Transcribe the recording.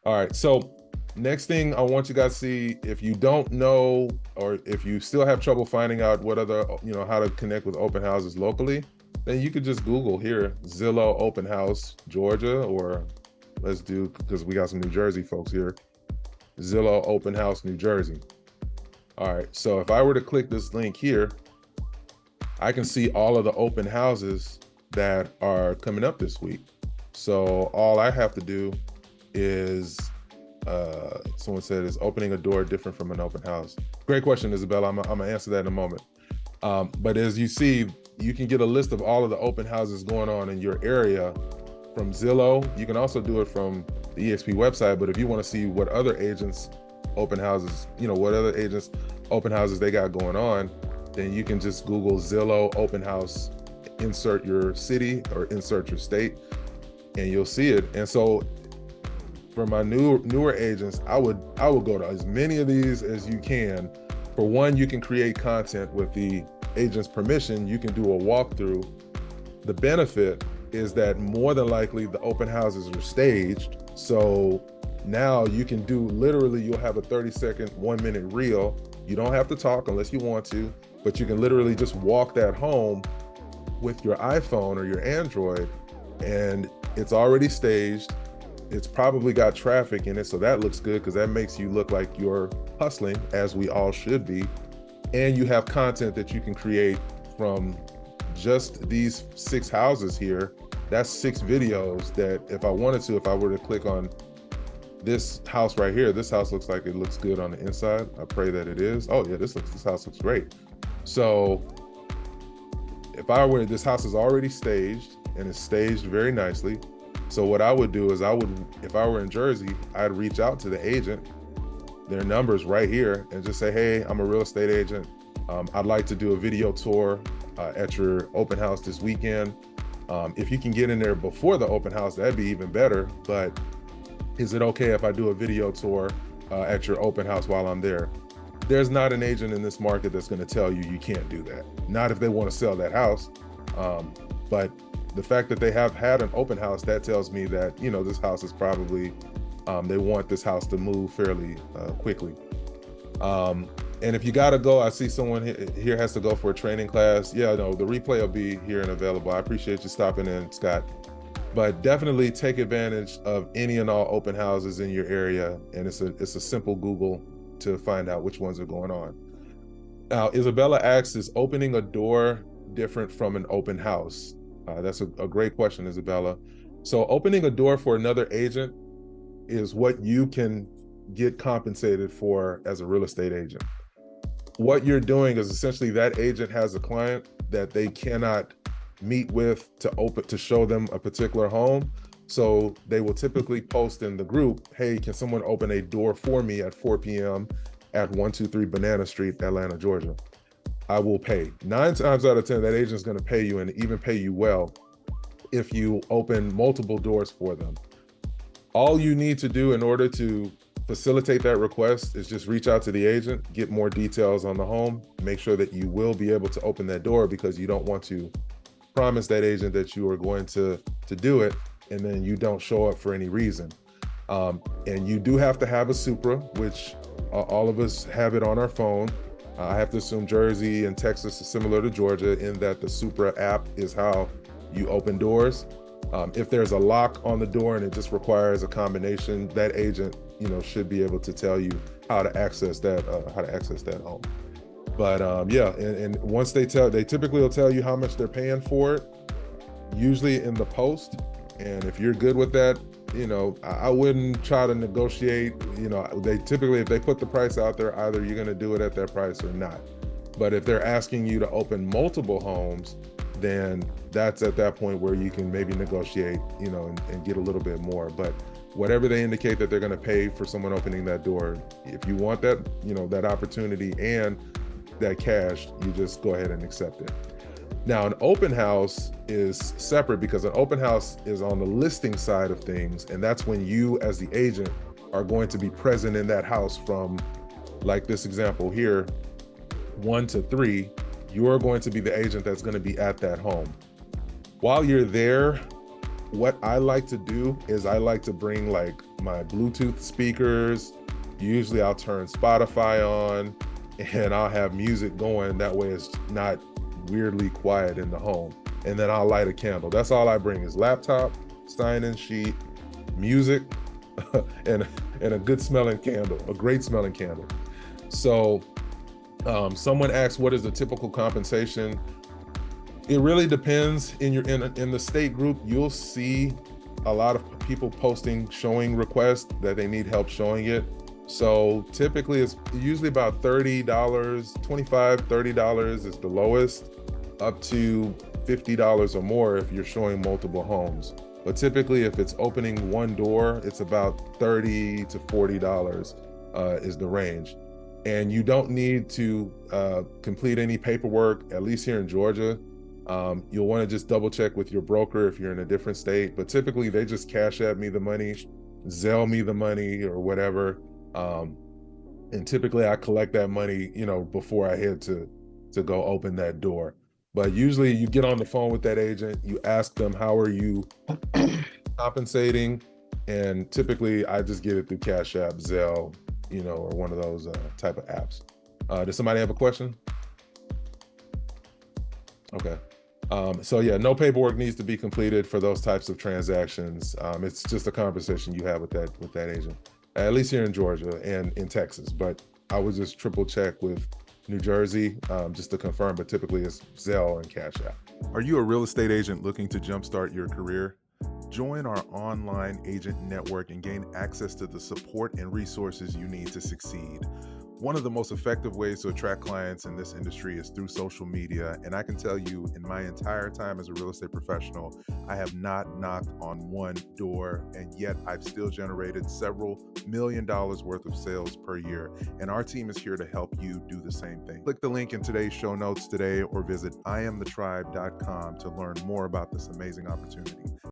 All right, so next thing I want you guys to see, if you don't know or if you still have trouble finding out what other, how to connect with open houses locally, then you could just Google here, Zillow open house, Georgia, or let's do, because we got some New Jersey folks here, Zillow open house, New Jersey. All right, so if I were to click this link here, I can see all of the open houses that are coming up this week. So all I have to do is, someone said, is opening a door different from an open house? Great question, Isabella. I'm gonna answer that in a moment. But as you see, you can get a list of all of the open houses going on in your area from Zillow. You can also do it from the EXP website, but if you want to see what other agents open houses, what other agents open houses they got going on, then you can just Google Zillow open house, insert your city or insert your state, and you'll see it. And so for my newer agents, I would go to as many of these as you can. For one, you can create content with the agent's permission. You can do a walkthrough. The benefit is that more than likely the open houses are staged. So now you can do, literally, you'll have a 30-second, 1-minute reel. You don't have to talk unless you want to, but you can literally just walk that home with your iPhone or your Android, and it's already staged. It's probably got traffic in it, so that looks good because that makes you look like you're hustling, as we all should be. And you have content that you can create from just these 6 houses here. That's 6 videos that if I wanted to, if I were to click on this house right here, this house looks like it looks good on the inside. I pray that it is. Oh yeah, this house looks great. So if I were, this house is already staged and it's staged very nicely. So what I would do is if I were in Jersey, I'd reach out to the agent, their number's right here, and just say, hey, I'm a real estate agent. I'd like to do a video tour at your open house this weekend. If you can get in there before the open house, that'd be even better. But is it okay if I do a video tour at your open house while I'm there? There's not an agent in this market that's going to tell you you can't do that. Not if they want to sell that house. But the fact that they have had an open house, that tells me that, this house is probably, they want this house to move fairly quickly. And if you gotta go, I see someone here has to go for a training class. Yeah, no, the replay will be here and available. I appreciate you stopping in, Scott. But definitely take advantage of any and all open houses in your area. And it's a simple Google to find out which ones are going on. Now, Isabella asks, is opening a door different from an open house? That's a great question, Isabella. So opening a door for another agent is what you can get compensated for as a real estate agent. What you're doing is essentially that agent has a client that they cannot meet with to show them a particular home. So they will typically post in the group, hey, can someone open a door for me at 4 p.m. at 123 Banana Street, Atlanta, Georgia? I will pay. 9 times out of 10, that agent's going to pay you, and even pay you well, if you open multiple doors for them. All you need to do in order to facilitate that request is just reach out to the agent, get more details on the home, make sure that you will be able to open that door, because you don't want to promise that agent that you are going to do it, and then you don't show up for any reason. And you do have to have a Supra, which all of us have it on our phone. I have to assume Jersey and Texas is similar to Georgia in that the Supra app is how you open doors. If there's a lock on the door and it just requires a combination, that agent, should be able to tell you how to access that home. But yeah, and once they typically will tell you how much they're paying for it, usually in the post. And if you're good with that, I wouldn't try to negotiate. They typically, if they put the price out there, either you're going to do it at that price or not. But if they're asking you to open multiple homes, then that's at that point where you can maybe negotiate, and get a little bit more. But whatever they indicate that they're going to pay for someone opening that door, if you want that, that opportunity and that cash, you just go ahead and accept it. Now, an open house is separate, because an open house is on the listing side of things, and that's when you as the agent are going to be present in that house from, like this example here, 1 to 3. You're going to be the agent that's going to be at that home. While you're there, what I like to do is I like to bring like my Bluetooth speakers. Usually I'll turn Spotify on and I'll have music going. That way it's not weirdly quiet in the home. And then I'll light a candle. That's all I bring is laptop, sign-in sheet, music, and a good smelling candle, a great smelling candle. So someone asked, what is the typical compensation? It really depends. In the state group, you'll see a lot of people posting showing requests that they need help showing it. So typically it's usually about $30, $25, $30 is the lowest, up to $50 or more if you're showing multiple homes. But typically if it's opening one door, it's about $30 to $40 is the range. And you don't need to complete any paperwork, at least here in Georgia. You'll want to just double check with your broker if you're in a different state, but typically they just cash at me the money, Zelle me the money or whatever. And typically I collect that money, before I head to go open that door. But usually you get on the phone with that agent, you ask them, how are you compensating? And typically I just get it through Cash App, Zelle, or one of those type of apps. Does somebody have a question? Okay. So yeah, no paperwork needs to be completed for those types of transactions. It's just a conversation you have with that agent, at least here in Georgia and in Texas. But I would just triple check with New Jersey just to confirm, but typically it's Zelle and Cash App. Are you a real estate agent looking to jumpstart your career? Join our online agent network and gain access to the support and resources you need to succeed. One of the most effective ways to attract clients in this industry is through social media. And I can tell you, in my entire time as a real estate professional, I have not knocked on one door, and yet I've still generated several $1 million worth of sales per year. And our team is here to help you do the same thing. Click the link in today's show notes today or visit IamTheTribe.com to learn more about this amazing opportunity.